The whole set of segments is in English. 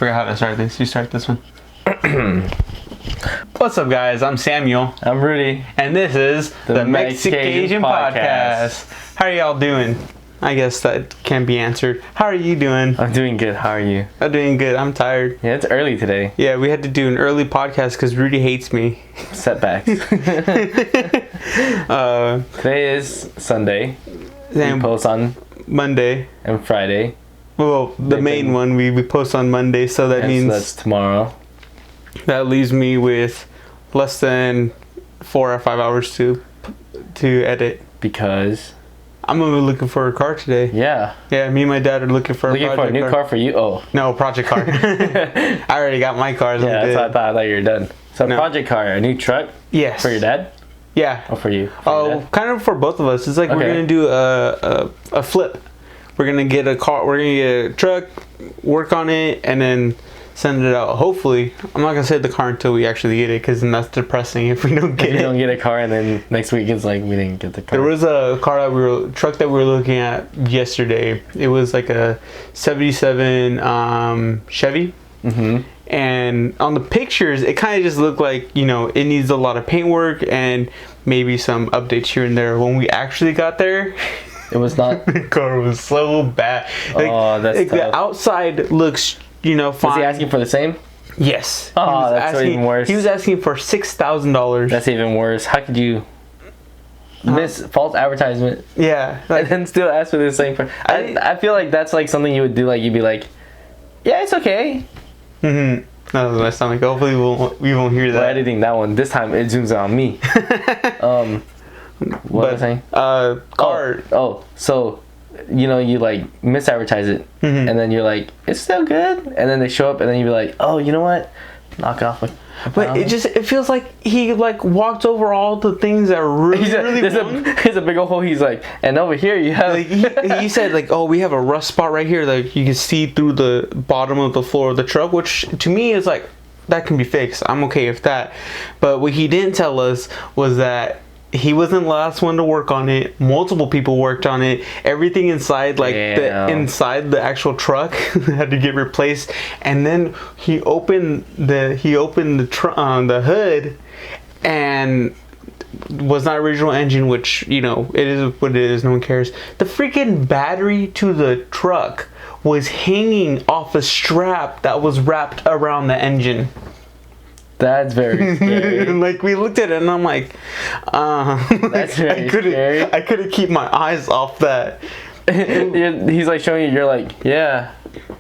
forgot how to start this. You start this one. What's up, guys? I'm Samuel. I'm Rudy. And this is the Mexican Podcast. How are y'all doing? I guess that can be answered. How are you doing? I'm doing good. How are you? I'm doing good. I'm tired. Yeah, it's early today. Yeah, we had to do an early podcast because Rudy hates me. Setbacks. Today is Sunday. We post on Monday and Friday. Well, the main one we post on Monday, so that means so that's tomorrow. That leaves me with less than 4 or 5 hours to edit. Because I'm gonna be looking for a car today. Yeah, me and my dad are looking for a new car for you. Oh no, project car. I already got my car. Yeah, that's what I thought. I thought you were done. So no. Project car, a new truck. Yes. For your dad. Yeah. Oh, for you. Oh, kind of for both of us. It's like we're gonna do a flip. We're gonna get a car. We're gonna get a truck, work on it, and then send it out. Hopefully, I'm not gonna say the car until we actually get it, because then that's depressing if we don't get it. If you don't get a car, and then next week it's like we didn't get the car. There was a truck that we were looking at yesterday. It was like a '77 Chevy. Mm-hmm. And on the pictures, it kind of just looked like, it needs a lot of paint work and maybe some updates here and there. When we actually got there, it was not. The car was so bad. That's tough. The outside looks, fine. Was he asking for the same? Yes. Oh, that's even worse. He was asking for $6,000. That's even worse. How could you miss false advertisement? Yeah. And then still ask for the same price. I feel like that's like something you would do. Like you'd be like, yeah, it's okay. Mm-hmm. That was the last time. Like, hopefully we won't hear that. We're editing that one. This time it zooms in on me. What was I saying? Car. So you like misadvertise it, mm-hmm. and then you're like, it's still good, and then they show up, and then you be like, oh, you know what? Knock off. But it feels like he like walked over all the things that are really wrong. There's a big old hole. He's like, and over here you have. Like, he said like, oh, we have a rust spot right here. Like you can see through the bottom of the floor of the truck, which to me is like, that can be fixed. I'm okay with that. But what he didn't tell us was that he wasn't the last one to work on it. Multiple people worked on it. Everything inside, like inside the actual truck, had to get replaced. And then he opened the hood, and was not original engine, which it is what it is. No one cares. The freaking battery to the truck was hanging off a strap that was wrapped around the engine. That's very scary. Like, we looked at it and I'm like, that's very scary. I couldn't keep my eyes off that. He's like showing you, you're like, yeah,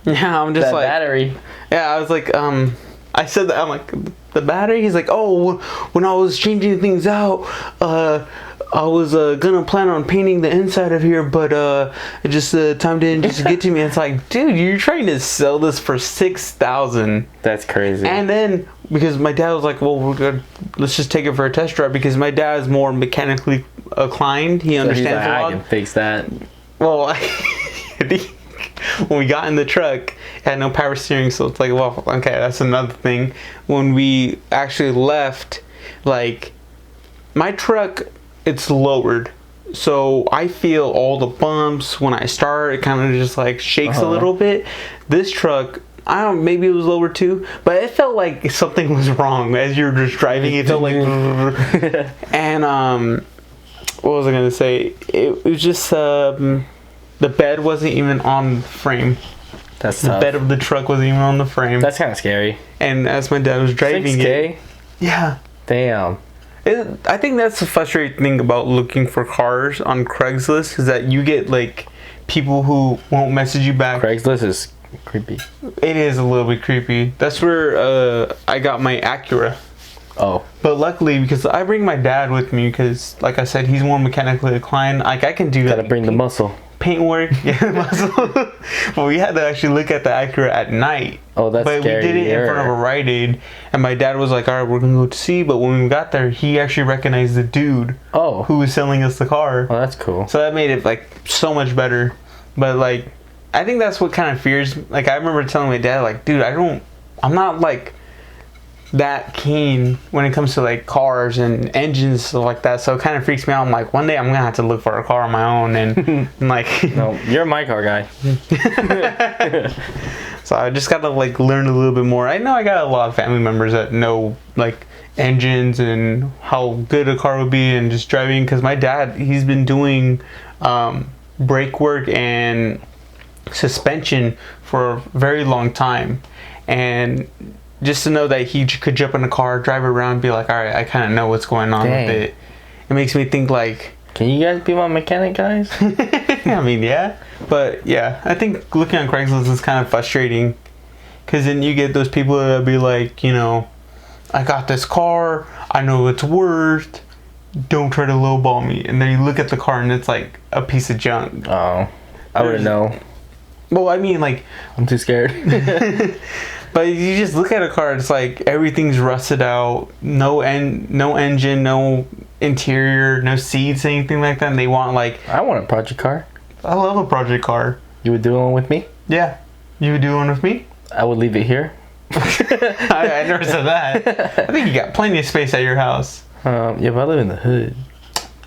I'm just that like, battery. Yeah, I was like, I said that, I'm like, the battery? He's like, oh, when I was changing things out, I was gonna plan on painting the inside of here, but it just time didn't just get to me. It's like, dude, you're trying to sell this for $6,000. That's crazy. And then because my dad was like, well, let's just take it for a test drive, because my dad is more mechanically inclined. He understands he's like, I can fix that. Well, when we got in the truck, it had no power steering, so it's like, well, okay, that's another thing. When we actually left, like, my truck, it's lowered, so I feel all the bumps when I start. It kind of just like shakes a little bit. This truck, I don't, maybe it was lower too, but it felt like something was wrong as you were just driving. It felt like and what was I gonna say? It was just the bed wasn't even on the frame. That's the tough. bed of the truck wasn't even on the frame. That's kind of scary. And as my dad was driving 6K? Yeah, damn. I think that's the frustrating thing about looking for cars on Craigslist, is that you get like people who won't message you back. Craigslist is creepy. It is a little bit creepy. That's where I got my Acura. Oh. But luckily, because I bring my dad with me, because like I said, he's more mechanically inclined. Like, I can do that. Gotta bring the muscle. Paint work. Yeah, muscle. But we had to actually look at the Acura at night. Oh, that's scary. But we did it in front of a Rite Aid, and my dad was like, all right, we're gonna go to see. But when we got there, he actually recognized the dude who was selling us the car. Oh, that's cool. So that made it like so much better. But like, I think that's what kind of fears. Like, I remember telling my dad, like, dude, I'm not like that keen when it comes to like cars and engines, stuff like that. So it kind of freaks me out. I'm like, one day I'm gonna have to look for a car on my own, and like, no, you're my car guy. So I just gotta like learn a little bit more. I know I got a lot of family members that know like engines and how good a car would be and just driving. Because my dad, he's been doing brake work and suspension for a very long time, and just to know that he could jump in a car, drive around, and be like, all right, I kind of know what's going on with it. It makes me think like, can you guys be my mechanic, guys? I mean, yeah. But yeah, I think looking on Craigslist is kind of frustrating, because then you get those people that be like, you know, I got this car, I know it's worth, don't try to lowball me. And then you look at the car and it's like a piece of junk. Oh, I wouldn't know. Well, I mean, like, I'm too scared. but you just look at a car, it's like everything's rusted out, no engine, no interior, no seats, anything like that. And they want like, I want a project car. I love a project car. You would do one with me? Yeah. You would do one with me? I would leave it here. I never said that. I think you got plenty of space at your house. Yeah, but I live in the hood.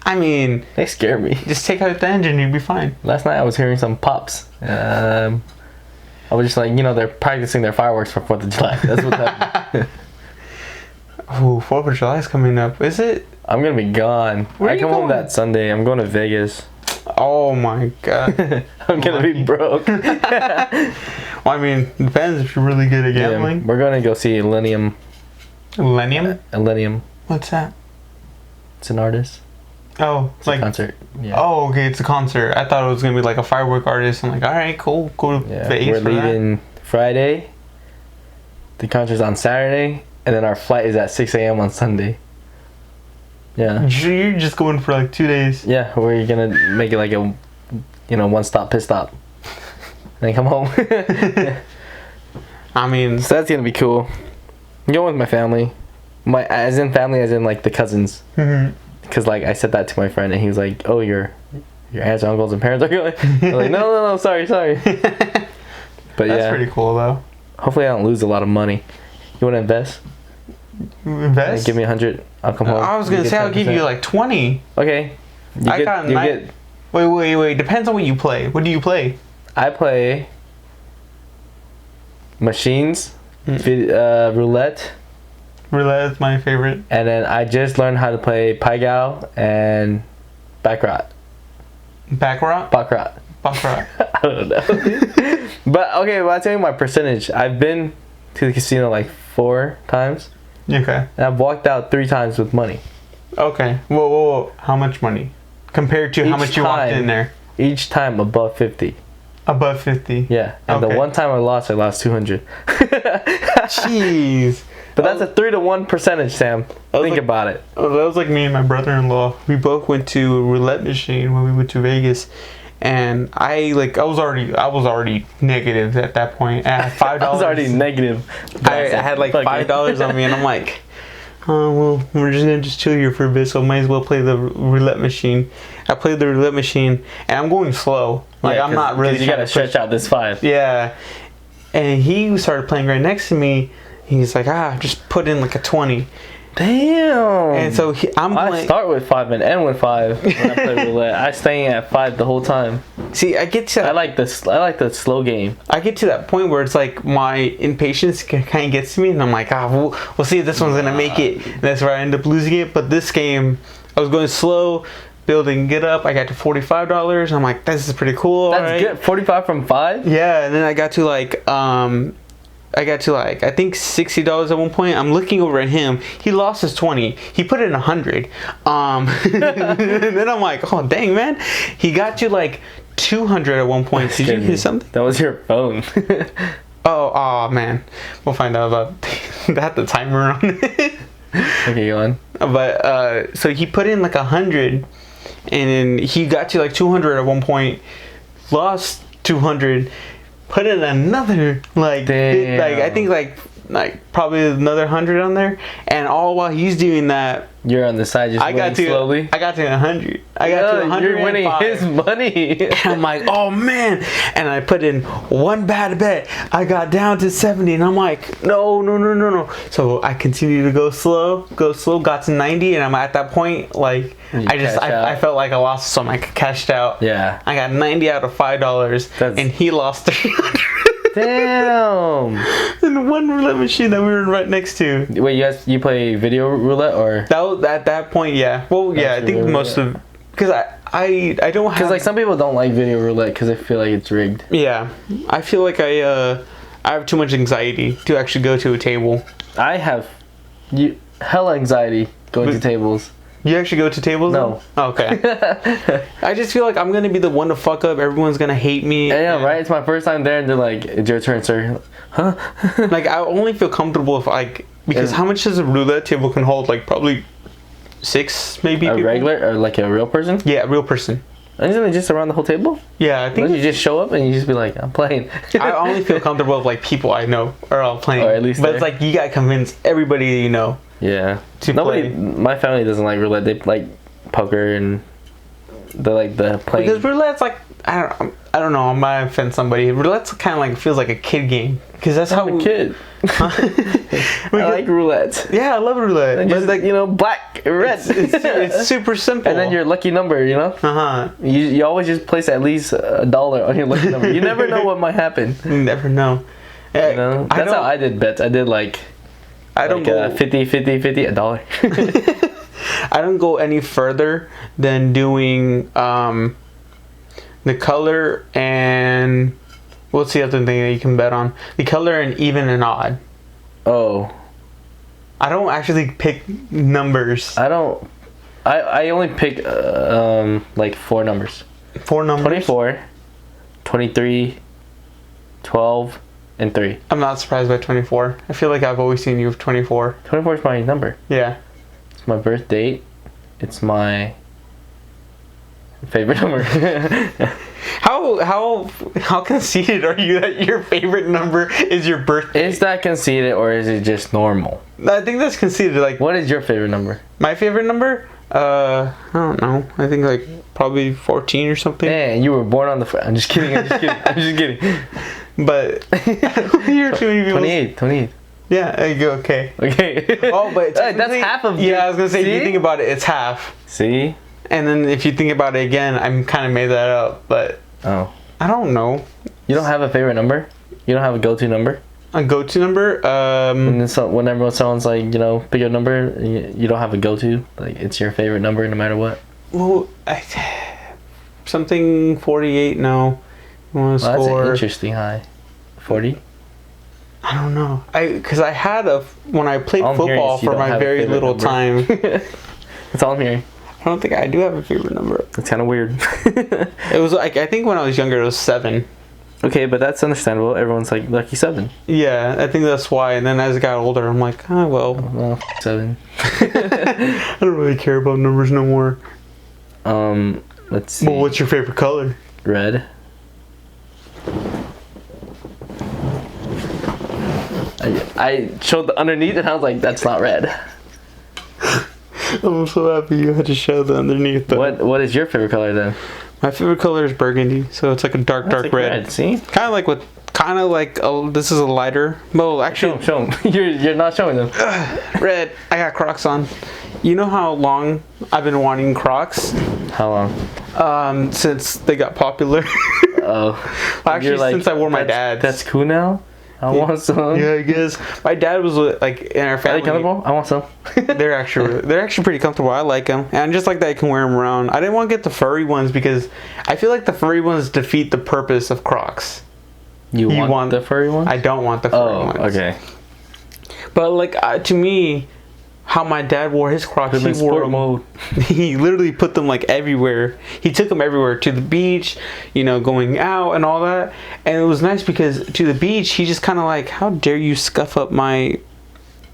I mean, They scare me. just take out the engine, you'd be fine. Last night I was hearing some pops. I was just like, you know, they're practicing their fireworks for 4th of July. That's what's happening. Oh, 4th of July is coming up. Is it? I'm gonna be gone. Where I you come home going? that Sunday. I'm going to Vegas. Oh my god. I'm gonna be broke. Well, I mean, depends if you're really good at gambling. We're gonna go see Millennium. Millennium? What's that? It's an artist. Oh, It's like a concert. Yeah. Oh, okay, it's a concert. I thought it was gonna be like a firework artist. I'm like, all right, cool, go to Yeah, Vegas we're for leaving Friday. The concert's on Saturday, and then our flight is at 6 a.m. on Sunday. Yeah. that. You're just going for like 2 days. Yeah, we're gonna make it like a, you know, 1-stop pit stop. And then come home. I mean, So that's gonna be cool. I'm going with my family. As in like the cousins. mhm. Because like I said that to my friend, and he was like, "Oh, your aunts, uncles, and parents are going." I'm like, no, sorry. But That's yeah, pretty cool though. hopefully I don't lose a lot of money. You want to invest? Invest? Give me 100. I'll come home. I was gonna get say I'll give 10%. you like 20. Okay. I got nine- Wait. Depends on what you play. What do you play? I play machines, Mm. roulette, Roulette is my favorite. and then I just learned how to play Pai Gow and Baccarat. Baccarat? Baccarat. Baccarat. I don't know. But okay, well, I'll tell you my percentage. I've been to the casino like 4 times, Okay. and I've walked out 3 times with money. Okay. Whoa. How much money? Compared to how Each much you walked time. in there? Each time above 50. Above 50. Yeah. And the Okay. one time I lost 200. Jeez. But that's a 3 to 1 percentage, Sam. was Think like- about it. Oh, that was like me and my brother-in-law. We both went to a roulette machine when we went to Vegas, and I was already negative at that point. I had $5. I was already negative. I had like $5 on me, and I'm like, oh well, we're just gonna chill here for a bit, so might as well play the roulette machine. I played the roulette machine, and I'm going slow. Like, I'm not really. You gotta stretch out this 5. Yeah, and he started playing right next to me. He's like, just put in like a 20. Damn. And so I'm I playing. start with 5 and end with 5 when I play roulette. I stay at 5 the whole time. See, I get to I like the slow game. I get to that point where it's like my impatience kind of gets to me, and I'm like, we'll see if this one's gonna make it. And that's where I end up losing it. But this game, I was going slow, building, get up. I got to $45. I'm like, this is pretty cool. That's alright. good. 45 from 5? Yeah, and then I got to like I think $60 at one point. I'm looking over at him. He lost his 20. He put in 100. And then I'm like, oh dang man, he got to like 200 at one point. Did you hear something? That was your phone. Oh man, we'll find out about that. The timer on it. Okay, go on. But so he put in like 100, and then he got to like 200 at one point. Lost 200. Put in another like Damn. I think like probably another 100 on there, and all while he's doing that, You're on the side just winning slowly. I got to 100. I got to 100. You're winning his money. And I'm like, oh man, and I put in one bad bet. I got down to 70, and I'm like, no. So I continue to go slow, got to 90, and I'm at that point like I felt like I lost, so I cashed out. Yeah. I got 90 out of $5, That's- and he lost 300. Damn. And one roulette machine that we were right next to. Wait, you play video roulette or? That was at that point, yeah. Well, yeah, I think video most of because I don't have Because like some people don't like video roulette because they feel like it's rigged. Yeah, I feel like I have too much anxiety to actually go to a table. I have hella anxiety going to tables. You actually go to tables? No. Oh, okay. I just feel like I'm gonna be the one to fuck up. Everyone's gonna hate me. Yeah, right. It's my first time there, and they're like, "It's your turn, sir." Huh? Like I only feel comfortable if because how much does a roulette table can hold? Like probably 6, maybe. A people? regular or like a real person? Yeah, a real person. Isn't it just around the whole table? Yeah, I think you just show up and you just be like, "I'm playing." I only feel comfortable if like people I know are all playing. Or at least but it's like you gotta convince everybody that you know. Yeah. To Nobody. play. My family doesn't like roulette. They like poker and they like the playing. Because roulette's like I don't know. I might offend somebody. Roulette's kind of like feels like a kid game. Because that's how I'm a kid. I like roulette. Yeah, I love roulette. And But just like black, red. it's super simple. And then your lucky number, you know. You always just place at least $1 on your lucky number. You never know what might happen. You never know. You know. That's how I did bets. I did I don't go 50, 50, 50, $1. I don't go any further than doing the color and what's the other thing that you can bet on? The color and even and odd. Oh. I don't actually pick numbers. I don't. I only pick like 4 numbers. 4 numbers? 24, 23, 12, and 3. I'm not surprised by 24. I feel like I've always seen you with 24. 24 is my number. Yeah. It's my birth date. It's my favorite number. How conceited are you that your favorite number is your birthday? Is that conceited or is it just normal? I think that's conceited. Like, what is your favorite number? My favorite number? I don't know. I think like probably 14 or something. Man, you were born on the. I'm just kidding. I'm just kidding. But you're 28. Yeah, there you go. Okay. Oh, but that's half of. Yeah, I was gonna say if you think about it, it's half. See. And then if you think about it again, I'm kind of made that up, but I don't know. You don't have a favorite number? You don't have a go-to number? A go-to number? Whenever someone's like, pick a number, you don't have a go-to? Like, it's your favorite number no matter what? Well, something 48, no. You want to score... That's an interesting high. 40? I don't know. Because I had when I played football for my very little time. That's all I'm hearing. I don't think I do have a favorite number. It's kind of weird. It was like, I think when I was younger, it was 7. Okay, but that's understandable. Everyone's like, lucky 7. Yeah, I think that's why. And then as I got older, I'm like, well, 7. I don't really care about numbers no more. Let's see. Well, what's your favorite color? Red. I showed the underneath and I was like, that's not red. I'm so happy you had to show the underneath. Though. What is your favorite color then? My favorite color is burgundy, so it's like a dark red. See, kind of like this is a lighter. Well, actually, show them. You're not showing them. Red. I got Crocs on. You know how long I've been wanting Crocs? How long? Since they got popular. Oh. Actually, since I wore my dad's. That's cool now. I want some. Yeah, I guess my dad was like in our family. Are they comfortable? I want some. they're actually pretty comfortable. I like them, and just like that, I can wear them around. I didn't want to get the furry ones because I feel like the furry ones defeat the purpose of Crocs. You want the furry ones? I don't want the furry ones. Oh, okay. But like to me, how my dad wore his Crocs, he wore them. Mode. He literally put them like everywhere. He took them everywhere, to the beach, going out and all that. And it was nice because to the beach, he just kind of like, how dare you scuff up my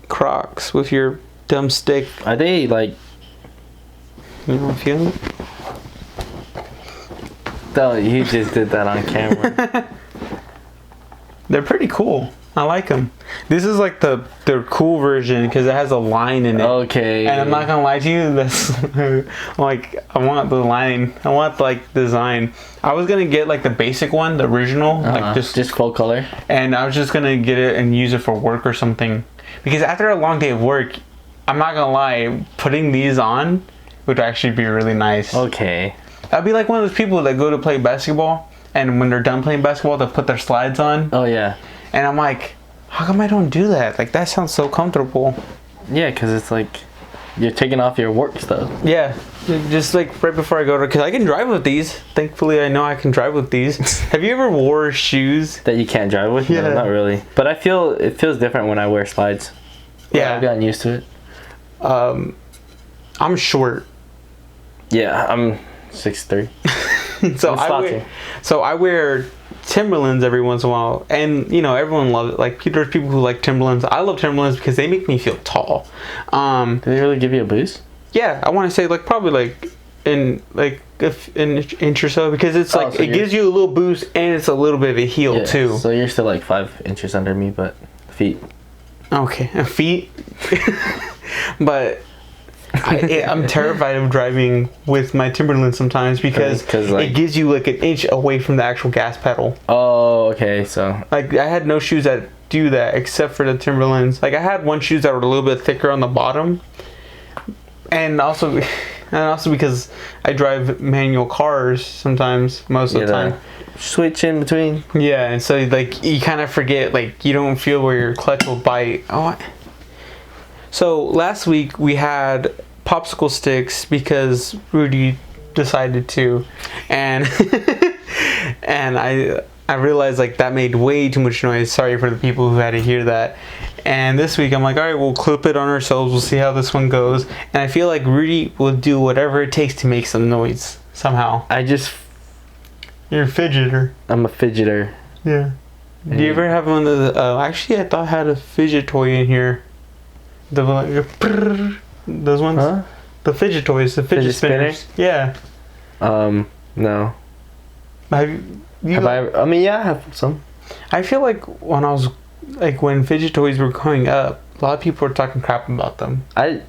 Crocs with your dumb stick? Are they like? You don't feel it? No, you just did that on camera. They're pretty cool. I like them. This is like the cool version because it has a line in it. Okay. And I'm not gonna lie to you, that's like I want the line. I want like design. I was gonna get like the basic one, the original, like just full color. And I was just gonna get it and use it for work or something. Because after a long day of work, I'm not gonna lie, putting these on would actually be really nice. Okay. I'd be like one of those people that go to play basketball and when they're done playing basketball, they'll put their slides on. Oh yeah. And I'm like, how come I don't do that? Like, that sounds so comfortable. Yeah, because it's like you're taking off your work stuff. Yeah, just like right before I go to, because I can drive with these. Thankfully, I know I can drive with these. Have you ever wore shoes That you can't drive with? Yeah. No, not really. But I feel it feels different when I wear slides. Yeah. I've gotten used to it. I'm short. Yeah, I'm 6'3". So I'm I wear Timberlands every once in a while, and you know, everyone loves it. Like, there's people who like Timberlands. I love Timberlands because they make me feel tall. Do they really give you a boost? Yeah, I want to say like probably like in like an inch or so, because it's like so it gives you a little boost and it's a little bit of a heel Yeah, too. So you're still like 5 inches under me, but feet. Okay, feet. But I'm terrified of driving with my Timberland sometimes because 'Cause, like- it gives you like an inch away from the actual gas pedal. Oh, okay. So Like, I had no shoes that do that except for the Timberlands. Like, I had one shoes that were a little bit thicker on the bottom, and also because I drive manual cars sometimes, most of the time. Switch in between. Yeah, and so like you kind of forget, like you don't feel where your clutch will bite. So last week we had popsicle sticks because Rudy decided to, and and I realized like that made way too much noise. Sorry for the people who had to hear that. And this week I'm like, all right, we'll clip it on ourselves. We'll see how this one goes. And I feel like Rudy will do whatever it takes to make some noise somehow. You're a fidgeter. I'm a fidgeter. Yeah. Do you ever have one of the? Actually, I thought I had a fidget toy in here. Those ones. Huh? The fidget toys, the fidget spinners. Yeah. No. Have you Have I? I mean, yeah, I have some. I feel like when fidget toys were coming up, a lot of people were talking crap about them. I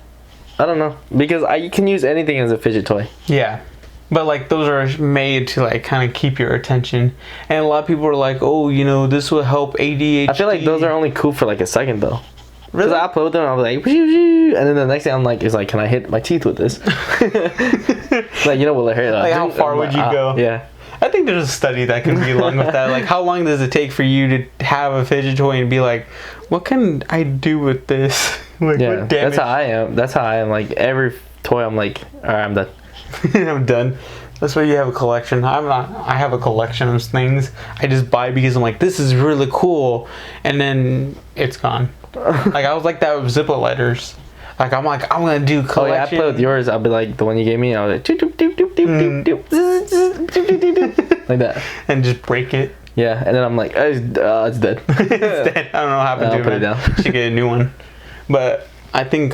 don't know, because you can use anything as a fidget toy. Yeah. But like those are made to like kind of keep your attention, and a lot of people are like, "Oh, you know, this will help ADHD." I feel like those are only cool for like a second though. Really? Because I upload them, I was like, and then the next thing I'm like, it's like, can I hit my teeth with this? Like, you know, will it hurt? Like, how far would you go? Yeah. I think there's a study that can be along with that. Like, how long does it take for you to have a fidget toy and be like, what can I do with this? Like, Yeah, what damage? That's how I am. Like, every toy, I'm like, all right, I'm done. I'm done. That's why you have a collection. I'm not. I have a collection of things. I just buy because I'm like, this is really cool, and then it's gone. Like, I was like that with Zippo lighters. Like, I'm gonna do collection. Oh yeah, I play with yours. I'll be like the one you gave me. I was like, doop, doop, doop, doop, doop, doop, doop, doop, doop, like that. And just break it. Yeah, and then I'm like, it's dead. It's dead. I don't know what happened to it. I'll put it down. Should get a new one. But I think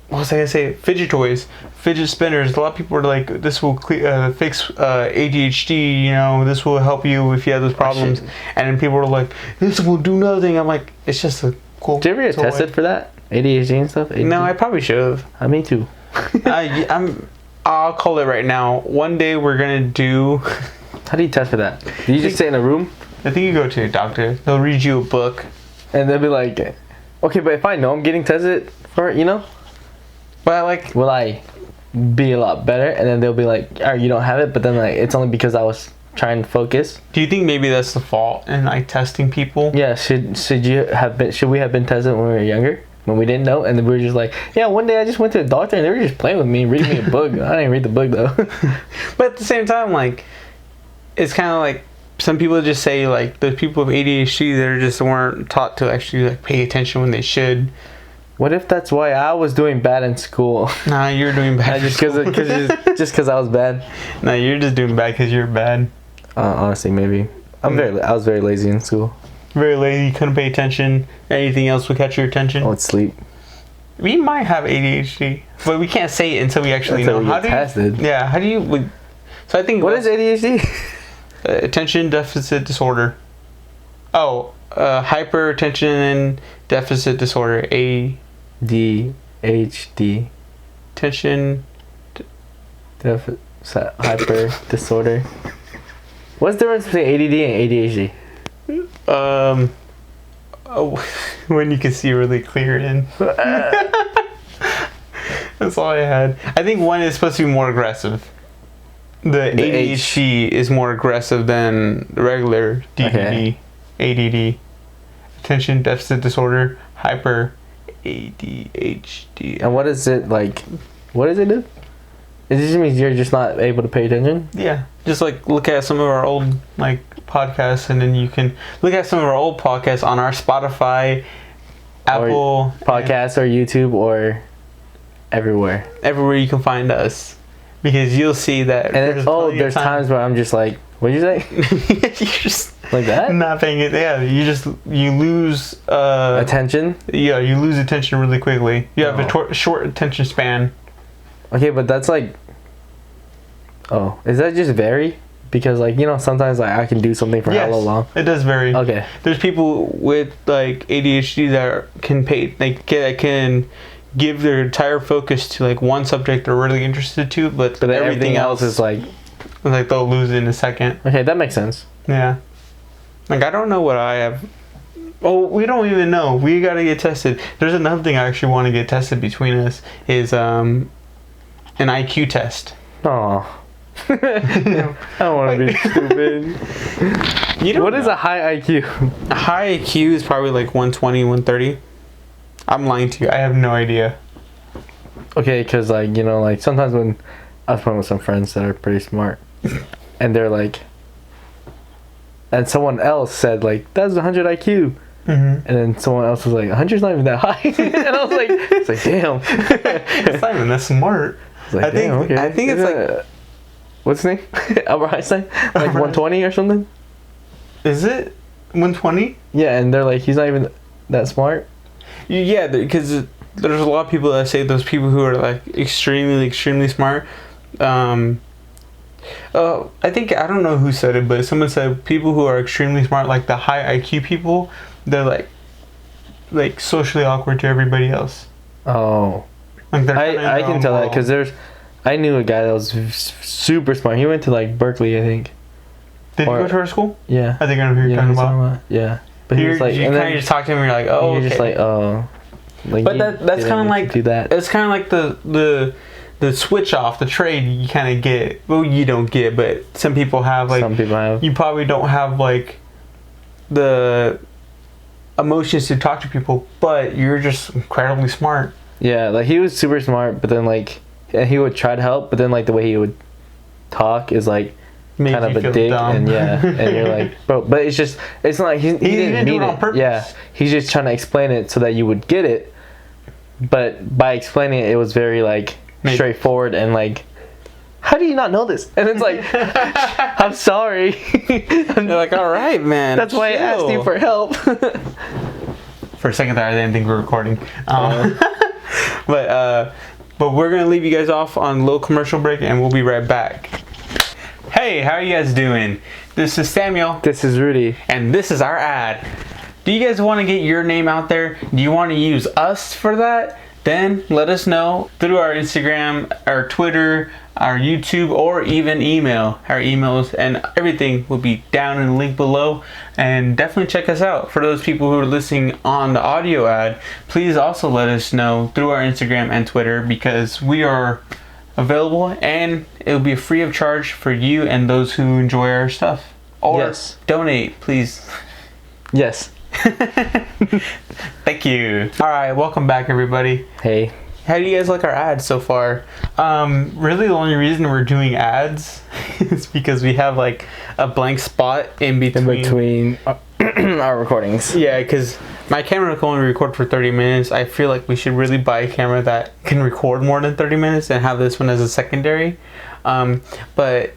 what was I gonna say? Fidget toys, fidget spinners. A lot of people are like, this will fix ADHD. You know, this will help you if you have those problems. And then people are like, this will do nothing. I'm like, it's just a cool. Did you ever get tested for that? ADHD and stuff? ADHD? No, I probably should have. Me too. I'll call it right now. One day we're gonna do. How do you test for that? Do you just sit in a room? I think you go to a doctor. They'll read you a book. And they'll be like, okay, but if I know I'm getting tested for it, you know? But like, will I be a lot better? And then they'll be like, all right, you don't have it, but then like it's only because I was trying to focus. Do you think maybe that's the fault in like testing people? Yeah, should we have been tested when we were younger? When we didn't know, and then we were just like, yeah, one day I just went to the doctor and they were just playing with me, reading me a book. I didn't read the book though. But at the same time, like, it's kind of like some people just say like the people with ADHD, they just weren't taught to actually like pay attention when they should. What if that's why I was doing bad in school? Nah, you're doing bad. just because I was bad. Nah, you're just doing bad because you're bad. Honestly, maybe. I was very lazy in school. Very lazy. You couldn't pay attention. Anything else would catch your attention. I would sleep. We might have ADHD, but we can't say it until we actually know. How do you tested? Yeah. How do you? So I think. What is ADHD? Attention deficit disorder. Oh, hyper-attention deficit disorder. ADHD. Attention. Deficit hyper disorder. What's the difference between ADD and ADHD? When you can see really clear in. That's all I had. I think one is supposed to be more aggressive. The ADHD is more aggressive than regular DDD. ADD. Attention deficit disorder. Hyper ADHD. And what is it like? What does it do? It just means you're just not able to pay attention? Yeah. Just like look at some of our old like podcasts, and then you can look at some of our old podcasts on our Spotify, Apple podcasts, or YouTube, or everywhere. Everywhere you can find us. Because you'll see that. And there's times where I'm just like, what'd you say? You just like that? Not paying it. Yeah, you lose attention. Yeah, you lose attention really quickly. You have a short attention span. Okay, but that's like. Oh, is that just vary? Because like sometimes like I can do something for hella long. It does vary. Okay. There's people with like ADHD that can give their entire focus to like one subject they're really interested to, but everything else is like they'll lose it in a second. Okay, that makes sense. Yeah. Like I don't know what I have. Oh, we don't even know. We gotta get tested. There's another thing I actually want to get tested between us is an IQ test. Oh. I don't want to be stupid. What is a high IQ? A high IQ is probably like 120, 130. I'm lying to you. I have no idea. Okay, because like like sometimes when I was playing with some friends that are pretty smart, and they're like, and someone else said like that's 100 IQ, and then someone else was like 100's not even that high, and I was like, it's like damn, it's not even that smart. Like, I think it's like what's his name? Albert Einstein, like 120 or something. Is it 120? Yeah, and they're like he's not even that smart. Yeah, because there's a lot of people that say those people who are like extremely smart. I think I don't know who said it, but someone said people who are extremely smart, like the high IQ people, they're like socially awkward to everybody else. Oh, like I can tell that because I knew a guy that was super smart. He went to like Berkeley, I think. Did he go to our school? Yeah, I think I know who you're talking about. Yeah. But he was like, you kind of just talk to him and you're like, oh, you're just like, oh. Like, but that's kind of like do that. It's kind of like the switch off, the trade you kind of get. Well, you don't get, but some people have. Like, some people have. You probably don't have like the emotions to talk to people, but you're just incredibly smart. Yeah, like he was super smart, but then like he would try to help, but then like the way he would talk is like. Kind of a dick, dumb. and you're like, bro, but it's not like he didn't mean do it on purpose. Yeah, he's just trying to explain it so that you would get it, but by explaining it, it was very like straightforward and like, how do you not know this? And it's like, I'm sorry. You're like, all right, man. That's why I asked you for help. For a second there, I didn't think we were recording. But we're gonna leave you guys off on a little commercial break, and we'll be right back. Hey, how are you guys doing? This is Samuel. This is Rudy. And this is our ad. Do you guys want to get your name out there? Do you want to use us for that? Then let us know through our Instagram, our Twitter, our YouTube, or even email. Our emails and everything will be down in the link below. And definitely check us out. For those people who are listening on the audio ad, please also let us know through our Instagram and Twitter, because we are available and it will be free of charge for you and those who enjoy our stuff. Or donate, please. Yes. Thank you. All right, welcome back, everybody. Hey. How do you guys like our ads so far? Really, the only reason we're doing ads is because we have like a blank spot in between our recordings. Yeah, because my camera can only record for 30 minutes. I feel like we should really buy a camera that can record more than 30 minutes and have this one as a secondary. But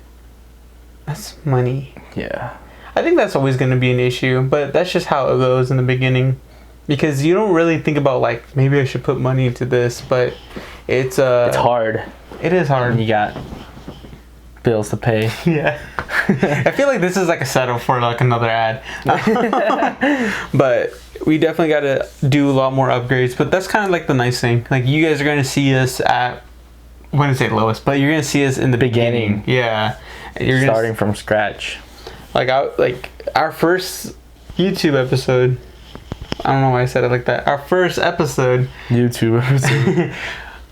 that's money. Yeah. I think that's always going to be an issue, but that's just how it goes in the beginning. Because you don't really think about like, maybe I should put money into this, but it's hard. It is hard. You got bills to pay. Yeah. I feel like this is like a setup for like another ad. But we definitely got to do a lot more upgrades, but that's kind of like the nice thing. Like you guys are going to see us at, I wouldn't say lowest, but you're going to see us in the beginning. Yeah. You're starting from scratch. Like our first YouTube episode, I don't know why I said it like that. Our first episode. YouTube episode.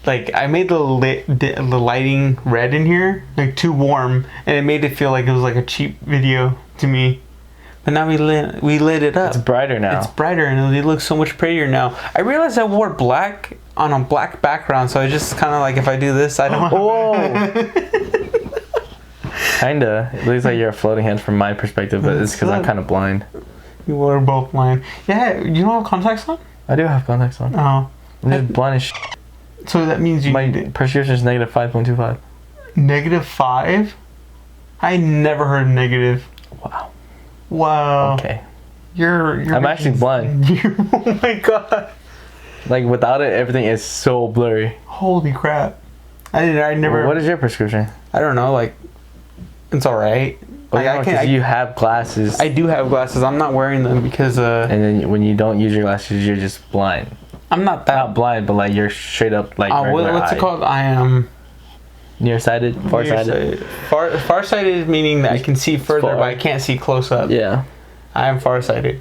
like I made the lighting red in here, like too warm, and it made it feel like it was like a cheap video to me. But now we lit it up. It's brighter now. It's brighter and it looks so much prettier now. I realized I wore black on a black background, so I just kind of like, if I do this, I don't. Whoa. Kinda. It looks like you're a floating head from my perspective, but it's because I'm kind of blind. You were both blind. Yeah, you don't have contacts on? I do have contacts on. Oh. I'm just blind as shit. So that means you My need it. prescription is negative 5.25. -5? I never heard of negative. Wow. Wow. Okay. You're I'm actually blind. Oh my god. Like without it, everything is so blurry. Holy crap. I never. What is your prescription? I don't know. Like, it's all right. Like I can't. You have glasses. I do have glasses. I'm not wearing them because. And then when you don't use your glasses, you're just blind. I'm not that. Not blind, but like you're straight up like. What's it called? I am. Nearsighted, farsighted. Farsighted meaning that I can see further, far. but I can't see close up. Yeah. I am farsighted.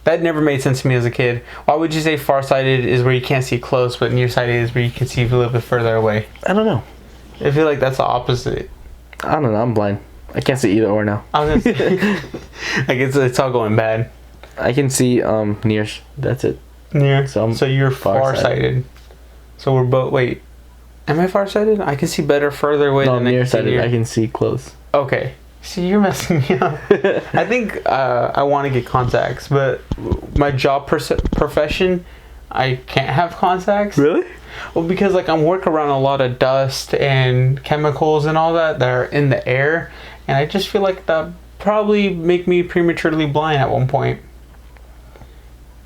That never made sense to me as a kid. Why would you say farsighted is where you can't see close, but nearsighted is where you can see a little bit further away? I don't know. I feel like that's the opposite. I don't know. I'm blind. I can't see either or now. I was gonna say, like it's all going bad. I can see near. That's it. Near. So you're farsighted. So we're both. Wait, am I farsighted? I can see better further away No, than nearsighted. I can see close. Okay. See, you're messing me up. I think I want to get contacts, but my job profession, I can't have contacts. Really? Well, because like I'm working around a lot of dust and chemicals and all that are in the air, and I just feel like that probably make me prematurely blind at one point.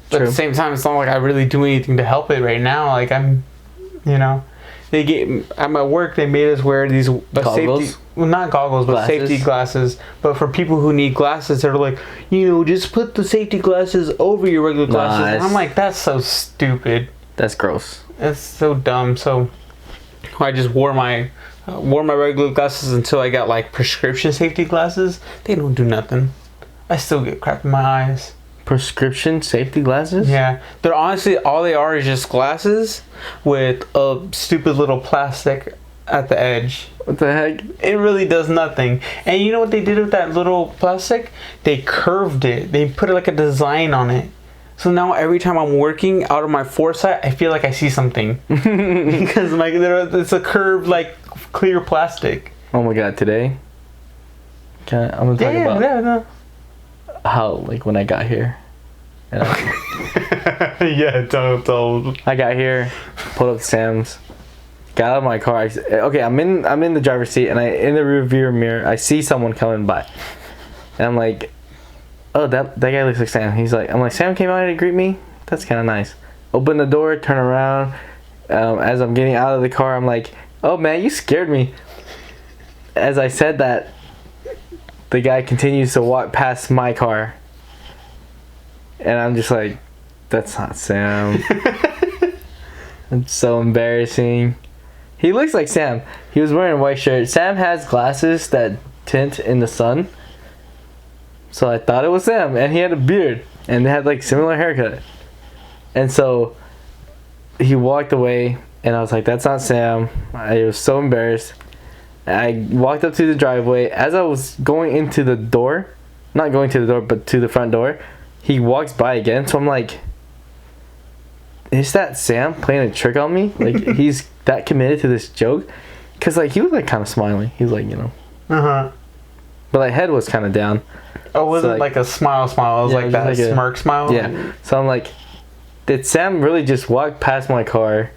But at the same time, it's not like I really do anything to help it right now. Like I'm, they get at my work. They made us wear these goggles? safety, well, not goggles, but safety glasses. But for people who need glasses, they're like, just put the safety glasses over your regular glasses. And I'm like, that's so stupid. That's gross. That's so dumb. So I just wore my regular glasses until I got like prescription safety glasses. They don't do nothing. I still get crap in my eyes. Prescription safety glasses? Yeah, they're honestly all they are is just glasses with a stupid little plastic at the edge. What the heck? It really does nothing. And you know what they did with that little plastic? They curved it. They put like a design on it. So now every time I'm working out of my foresight, I feel like I see something because like it's a curved like clear plastic. Oh my god! Today, I'm gonna talk about how like when I got here. Yeah, don't. I got here, pulled up to Sam's, got out of my car. Okay, I'm in the driver's seat, and in the rearview mirror, I see someone coming by, and I'm like, oh, that guy looks like Sam. I'm like, Sam came out here to greet me. That's kind of nice. Open the door, turn around. As I'm getting out of the car, I'm like, oh man, you scared me. As I said that, the guy continues to walk past my car. And I'm just like, that's not Sam. It's so embarrassing. He looks like Sam. He was wearing a white shirt. Sam has glasses that tint in the sun. So I thought it was Sam. And he had a beard. And they had like similar haircut. And so he walked away. And I was like, that's not Sam. I was so embarrassed. I walked up to the driveway. As I was going into the door, not going to the door, but to the front door, he walks by again. So I'm like, is that Sam playing a trick on me? Like, he's that committed to this joke? Because, like, he was, like, kind of smiling. He was like, Uh-huh. But, like, head was kind of down. Oh, it wasn't like a smile. It was like that smirk smile? Yeah. So I'm like, did Sam really just walk past my car,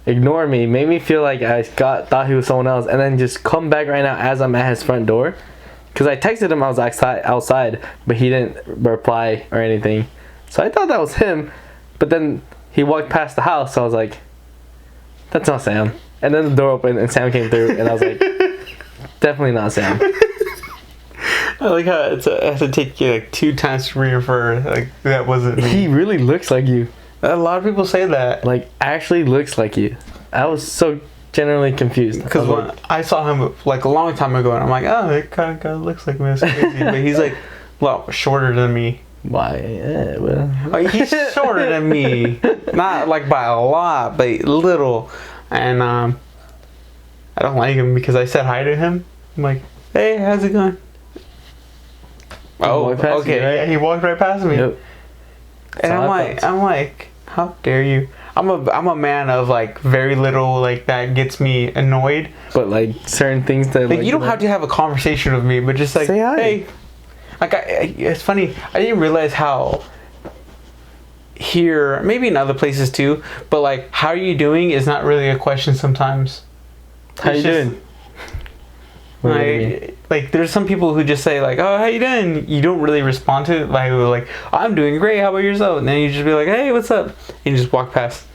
ignore me, made me feel like I thought he was someone else, and then just come back right now as I'm at his front door? Because I texted him I was outside, but he didn't reply or anything. So I thought that was him, but then he walked past the house, so I was like, that's not Sam. And then the door opened and Sam came through, and I was like, definitely not Sam. I like how it has to take you like 2 times to reaffirm like that wasn't me. He really looks like you. A lot of people say that. Like, actually looks like you. I was so generally confused. Because when I saw him like a long time ago, and I'm like, oh, it kind of looks like me. It's crazy. But he's like a lot shorter than me. Why? Well. He's shorter than me. Not like by a lot, but little. and I don't like him because I said hi to him. I'm like, hey, how's it going? Oh, okay. You, right? Yeah, he walked right past me. Yep. And I'm like, how dare you? I'm a man of like very little like that gets me annoyed. But like certain things that like you don't have to have a conversation with me, but just like, say hi. Hey, like it's funny. I didn't realize how here, maybe in other places too, but like, how are you doing is not really a question sometimes. How you doing? Like there's some people who just say like, oh, how you doing? You don't really respond to it. Like I'm doing great, how about yourself? And then you just be like, hey, what's up? And you just walk past.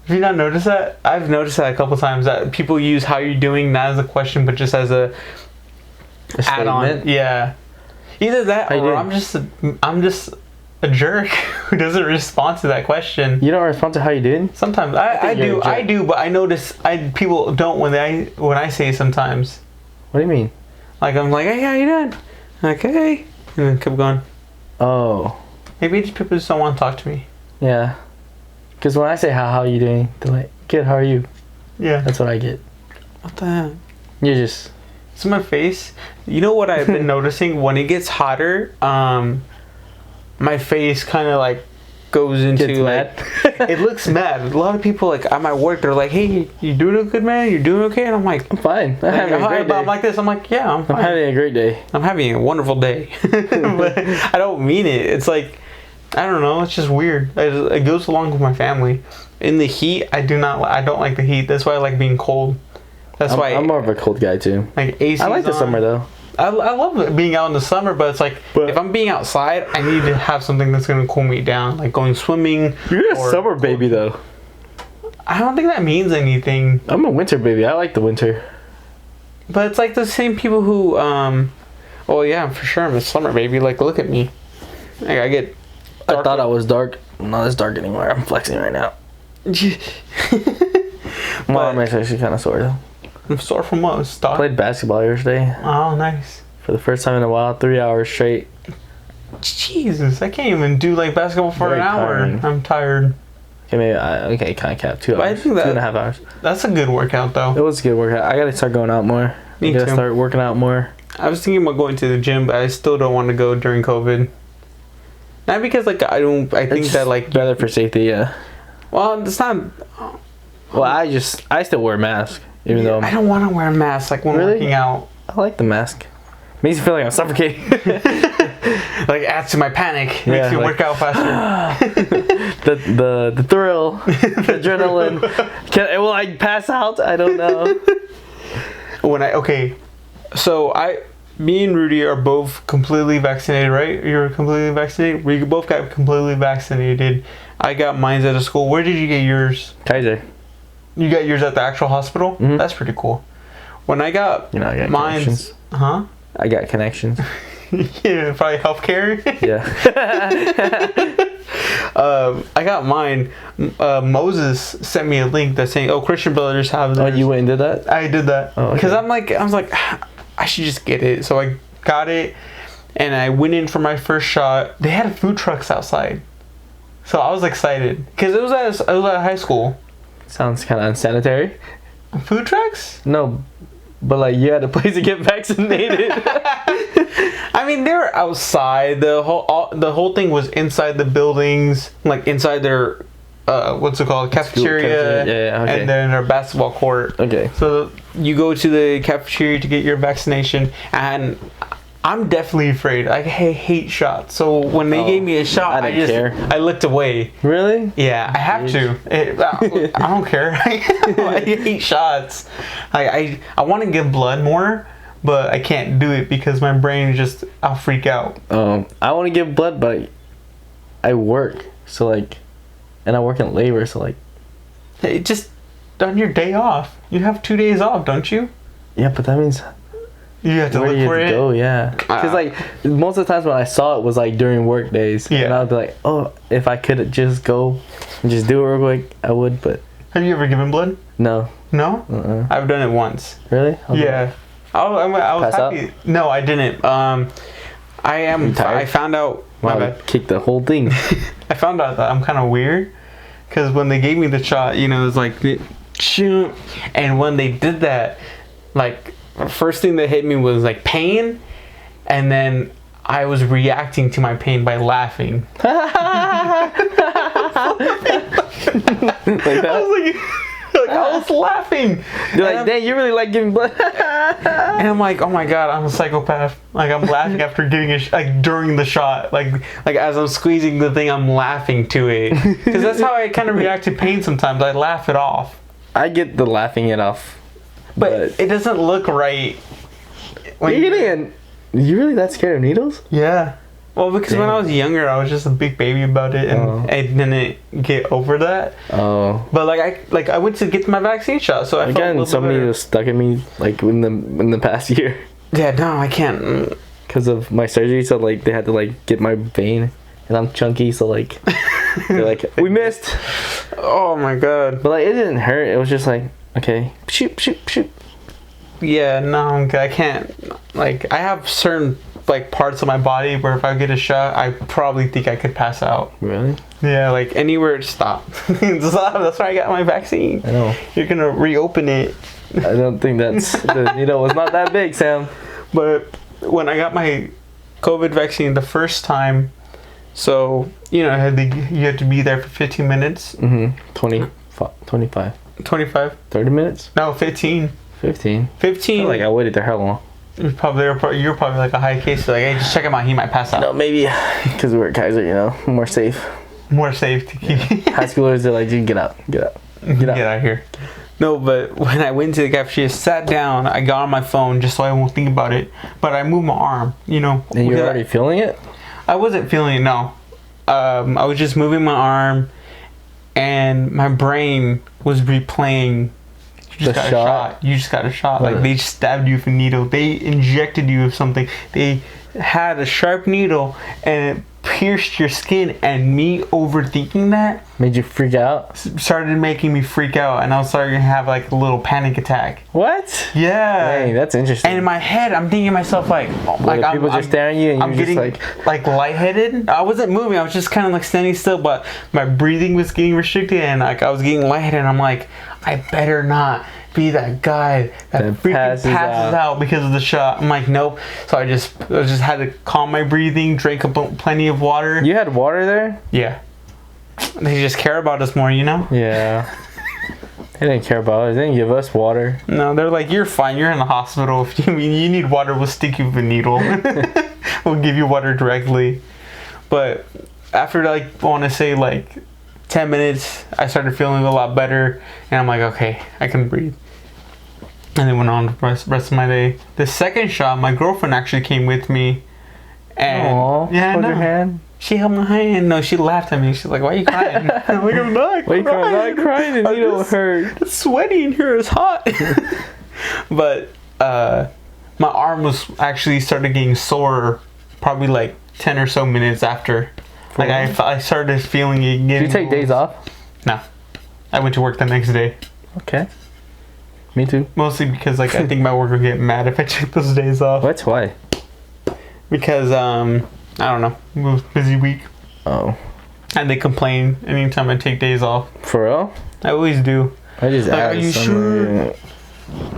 Have you not noticed that? I've noticed that a couple times, that people use how you're doing not as a question but just as a add-on. Yeah, either that or I'm just a jerk who doesn't respond to that question. You don't respond to how you doing? Sometimes I do, but I notice people don't when I say sometimes. What do you mean? Like I'm like, hey, how you doing? Like, hey, and then keep going. Oh. Maybe just people just don't want to talk to me. Yeah. Because when I say how you doing, they're like, good, how are you? Yeah. That's what I get. What the heck? You're just... It's my face. You know what I've been noticing? When it gets hotter, my face kind of like goes into Gets like... mad. It looks mad. A lot of people like at my work, they're like, hey, you doing good, man? You doing okay? And I'm like... I'm fine. I'm having a great day. I'm like this. I'm like, yeah, I'm fine. I'm having a great day. I'm having a wonderful day. But I don't mean it. It's like... I don't know. It's just weird. It goes along with my family. In the heat, I don't like the heat. That's why I like being cold. That's why I'm more of a cold guy too. Like AC. I like the summer though. I love being out in the summer, but it's like if I'm being outside, I need to have something that's gonna cool me down, like going swimming. You're a summer baby though. I don't think that means anything. I'm a winter baby. I like the winter. But it's like the same people who, oh yeah, for sure, I'm a summer baby. Like, look at me. Like, I get. I thought I was dark. I'm not as dark anymore. I'm flexing right now. My arm is actually kind of sore though. I'm sore from what? Stop. Played basketball yesterday. Oh, nice. For the first time in a while, 3 hours straight. Jesus, I can't even do like basketball for an hour. Tiring. I'm tired. Okay, kind of cap 2 hours. I think 2.5 hours. That's a good workout though. It was a good workout. I gotta start going out more. Me too. Start working out more. I was thinking about going to the gym, but I still don't want to go during COVID. Not because like I think that like better for safety, yeah. Well, it's not. Well, I still wear a mask, even though I don't want to wear a mask like when working out. I like the mask. Makes me feel like I'm suffocating. Like adds to my panic. Makes you work out faster. the thrill, the adrenaline. Will I pass out? I don't know. Me and Rudy are both completely vaccinated, right? You're completely vaccinated? We both got completely vaccinated. I got mine at a school. Where did you get yours? Kaiser. You got yours at the actual hospital? Mm-hmm. That's pretty cool. When I got mine... Huh? I got connections. Yeah, probably healthcare. Yeah. I got mine. Moses sent me a link that's saying, "Oh, Christian Brothers have theirs." Oh, you went and did that? I did that because okay. I was like, I should just get it. So I got it, and I went in for my first shot. They had food trucks outside, so I was excited because it was at high school. Sounds kind of unsanitary. Food trucks? No. But like you had a place to get vaccinated. I mean, they were outside. The whole thing was inside the buildings, like inside their what's it called, cafeteria, yeah, okay. And then their basketball court. Okay. So you go to the cafeteria to get your vaccination, and I'm definitely afraid. I hate shots. So when they gave me a shot, I just care. I looked away. Really? Yeah, I have to. I don't care. I hate shots. I want to give blood more, but I can't do it because my brain I'll freak out. I want to give blood, but I work. So like, and I work in labor. So like, hey, just on your day off. You have 2 days off, don't you? Yeah, but that means. You have to look for it? Go, yeah. Because like most of the times when I saw it was like during work days. Yeah. And I would be like, oh, if I could just go and just do it real quick, I would. But have you ever given blood? No. No? I've done it once. Really? Yeah. I was happy. Out? No, I didn't. I found out. My bad. Kick the whole thing. I found out that I'm kind of weird because when they gave me the shot, it was like shoot. And when they did that, like, first thing that hit me was like pain, and then I was reacting to my pain by laughing. Like that? I was like I was laughing. You're like, dang, you really like giving blood. And I'm like, oh my god, I'm a psychopath. Like, I'm laughing after giving a like during the shot, like as I'm squeezing the thing, I'm laughing to it, because that's how I kind of react to pain sometimes. I laugh it off. I get the laughing it off, but it doesn't look right. When you're getting you really that scared of needles? Yeah. Well, because when I was younger, I was just a big baby about it, and I didn't get over that. Oh. But I went to get my vaccine shot, so I again, felt somebody was stuck in me like in the past year. Yeah, no, I can't. Because of my surgery, so like they had to like get my vein, and I'm chunky, so like they're like, we missed. Oh my god. But like it didn't hurt. It was just like, okay, shoot. Yeah, no, I can't. Like, I have certain like parts of my body where if I get a shot, I probably think I could pass out. Really? Yeah, like anywhere, stop. That's why I got my vaccine. I know. You're gonna reopen it. I don't think the needle was not that big, Sam. But when I got my COVID vaccine the first time, so you know, you had to be there for 15 minutes. 25. 25. 30 minutes? No, 15. 15. 15. Like I waited there how long? You're probably like a high case. So like, hey, just check him out. He might pass out. No, maybe because we were at Kaiser, you know, more safe. More safe to keep. High schoolers are like, dude, get out. Get out of here. No, but when I went to the cafeteria, sat down, I got on my phone just so I won't think about it. But I moved my arm, you know. And you're already feeling it? I wasn't feeling it, no. I was just moving my arm, and my brain was replaying. You just got a shot. You just got a shot. Like, they stabbed you with a needle. They injected you with something. They had a sharp needle, and it pierced your skin, and me overthinking that made you freak out. Started making me freak out, and I was starting to have like a little panic attack. What? Yeah. Dang, that's interesting. And in my head, I'm thinking to myself like people just staring at you, and I'm you're getting just like lightheaded. I wasn't moving. I was just kind of like standing still, but my breathing was getting restricted, and like I was getting lightheaded. And I'm like, I better not be that guy that freaking passes out because of the shot. I'm like, nope. So I just had to calm my breathing, drink plenty of water. You had water there? Yeah. They just care about us more, you know? Yeah. They didn't care about us. They didn't give us water. No, they're like, you're fine. You're in the hospital. If you need water, we'll stick you with a needle. We'll give you water directly. But after like, I want to say like 10 minutes, I started feeling a lot better. And I'm like, okay, I can breathe. And then went on the rest of my day. The second shot, my girlfriend actually came with me. And aww, yeah, hold your hand. She held my hand. No, she laughed at me. She's like, why are you crying? I'm like, I'm not crying. Why are you crying? I'm not crying. The needle hurt. It's sweaty in here. It's hot. But my arm was actually started getting sore probably like 10 or so minutes after. Like I started feeling it. Did you take days off? No. I went to work the next day. Okay. Me too. Mostly because like I think my work would get mad if I took those days off. What? Why? Because I don't know. It was a busy week. Oh. And they complain anytime I take days off. For real? I always do. I just like, are you sure?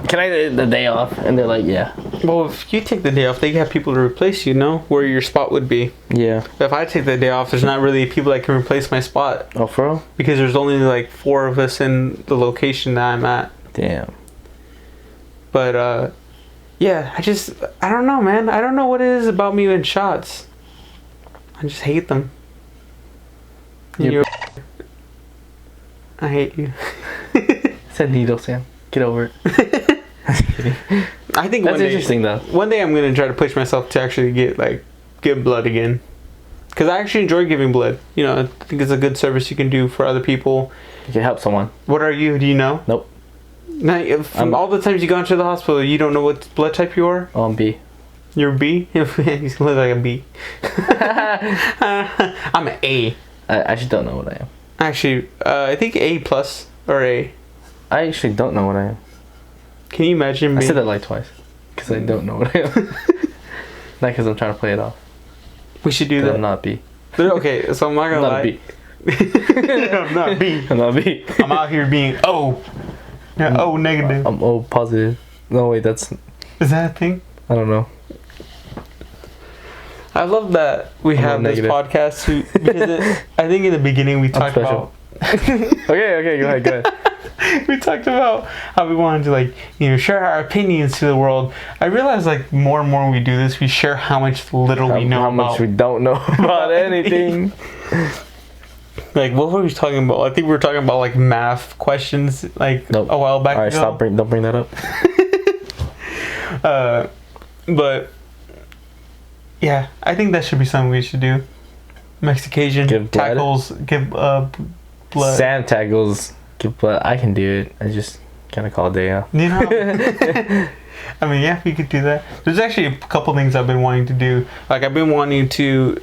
Can I get the day off? And they're like, yeah. Well, if you take the day off, they have people to replace you, know? Where your spot would be. Yeah. If I take the day off, there's not really people that can replace my spot. Oh, for real? Because there's only like 4 of us in the location that I'm at. Damn. But, yeah, I don't know, man. I don't know what it is about me and shots. I just hate them. I hate you. It's a needle, Sam. Get over it. I think that's interesting, though. One day I'm gonna try to push myself to actually give blood again, because I actually enjoy giving blood. You know, I think it's a good service you can do for other people. You can help someone. What are you? Do you know? Nope. Now, from all the times you gone to the hospital, you don't know what blood type you are? Oh, I'm B. You're B? You look like a B. I'm an A. I actually don't know what I am. Actually, I think A plus or A. I actually don't know what I am. Can you imagine me? I said that like twice. Because I don't know what I am. Not because I'm trying to play it off. We should do that. I'm not B. Okay, so I'm not gonna lie. B. I'm not B. I'm not B. I'm out here being O. Yeah. Oh, negative. I'm O positive. No, wait, Is that a thing? I don't know. I love that we have this negative. podcast because I think in the beginning we talked special. about. Okay, go ahead. We talked about how we wanted to, like, share our opinions to the world. I realize, like, more and more when we do this, we share how much little we know how about. much we don't know about anything. Like, what were we talking about? I think we were talking about, like, math questions, like, a while back ago. Alright, don't bring that up. But yeah, I think that should be something we should do. Mexican Give blood? tackles, give blood. Sam tackles, give blood. I can do it. I just kind of call it a day, huh? You know? I mean, yeah, we could do that. There's actually a couple things I've been wanting to do. Like, I've been wanting to do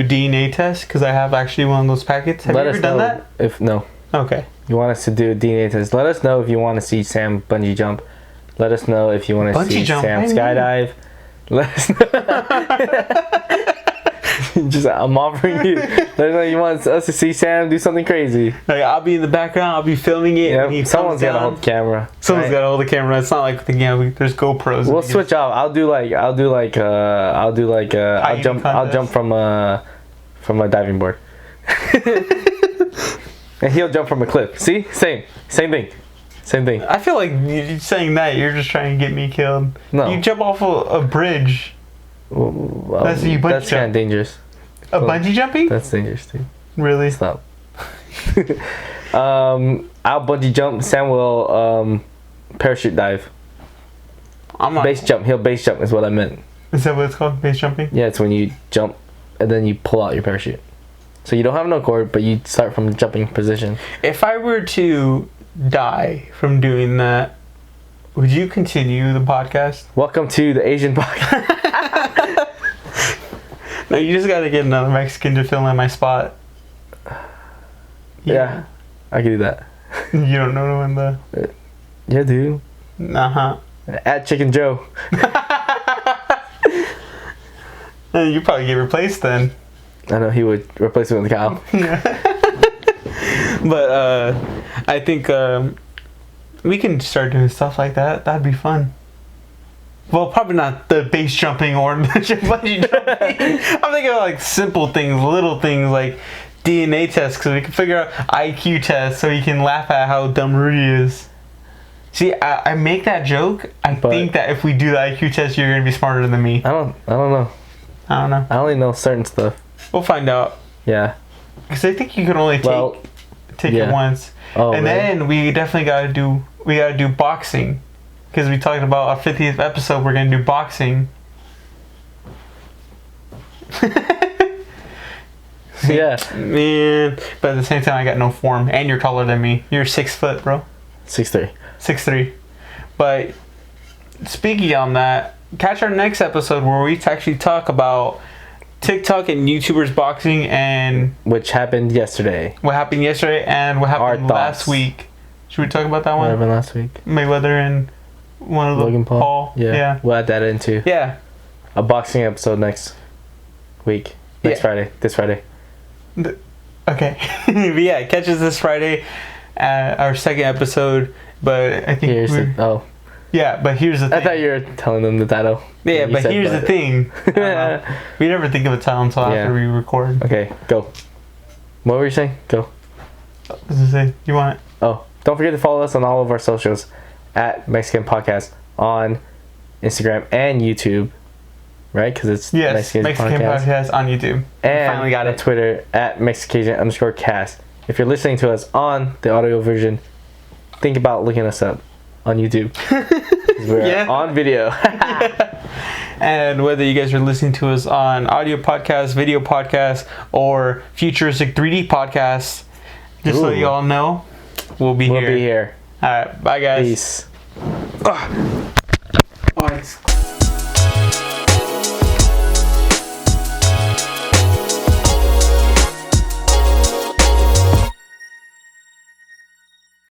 a DNA test because I have actually one of those packets. Have you ever done that? No. Okay. You want us to do a DNA test? Let us know if you want to see Sam bungee jump. Let us know if you want to see Sam skydive. Let us know. I'm offering you. Let us know you want us to see Sam do something crazy. Like, I'll be in the background. I'll be filming it. Yep. Someone's got to hold the camera. Someone's got to hold the camera. It's not like there's GoPros. We'll switch off. I'll jump from a diving board. And he'll jump from a cliff. See? Same thing. I feel like you saying that you're just trying to get me killed. No. You jump off a bridge. Well, That's kind of dangerous. Bungee jumping? That's dangerous too. Really? Stop. I'll bungee jump. Sam will parachute dive. I'm not. Base jump. He'll base jump is what I meant. Is that what it's called? Base jumping? Yeah, it's when you jump and then you pull out your parachute. So you don't have no cord, but you start from the jumping position. If I were to die from doing that, would you continue the podcast? Welcome to the Asian podcast. No, you just gotta get another Mexican to fill in my spot. Yeah, I can do that. You don't know when the... Yeah, dude. Uh-huh. At Chicken Joe. You probably get replaced then. I know he would replace me with a cow. But I think we can start doing stuff like that. That'd be fun. Well, probably not the base jumping or the bungee jumping. I'm thinking of like simple things, little things like DNA tests, because we can figure out IQ tests so we can laugh at how dumb Rudy is. See, I make that joke. I think that if we do the IQ test, you're gonna be smarter than me. I don't know. I don't know. I only know certain stuff. We'll find out. Yeah. Because I think you can only take it once. Oh, and then we definitely gotta do boxing. Because we talked about our 50th episode, we're gonna do boxing. Yeah. Man. But at the same time, I got no form. And you're taller than me. You're 6 foot, bro. 6'3". 6'3". But speaking on that, catch our next episode where we actually talk about TikTok and YouTubers boxing and which happened yesterday. What happened yesterday and what happened last week. Should we talk about that one? What happened last week? Mayweather and one of Logan Paul. Yeah. We'll add that into. Yeah. A boxing episode next week. This Friday. Okay. But yeah, catch us this Friday at our second episode. But I think yeah, but here's the thing. I thought you were telling them the title. Yeah, but here's the thing. We never think of a title until after we record. Okay, go. What were you saying? Go. What was I say? You want it? Oh, don't forget to follow us on all of our socials at Mexican Podcast on Instagram and YouTube. Right? Because it's Mexican Podcast on YouTube. And finally got it. Twitter at Mexican_cast. If you're listening to us on the audio version, think about looking us up on YouTube. We're on video. And whether you guys are listening to us on audio podcast, video podcast, or futuristic 3D podcast, just so you all know, we'll be here. We'll be here. All right. Bye, guys. Peace. Oh, it's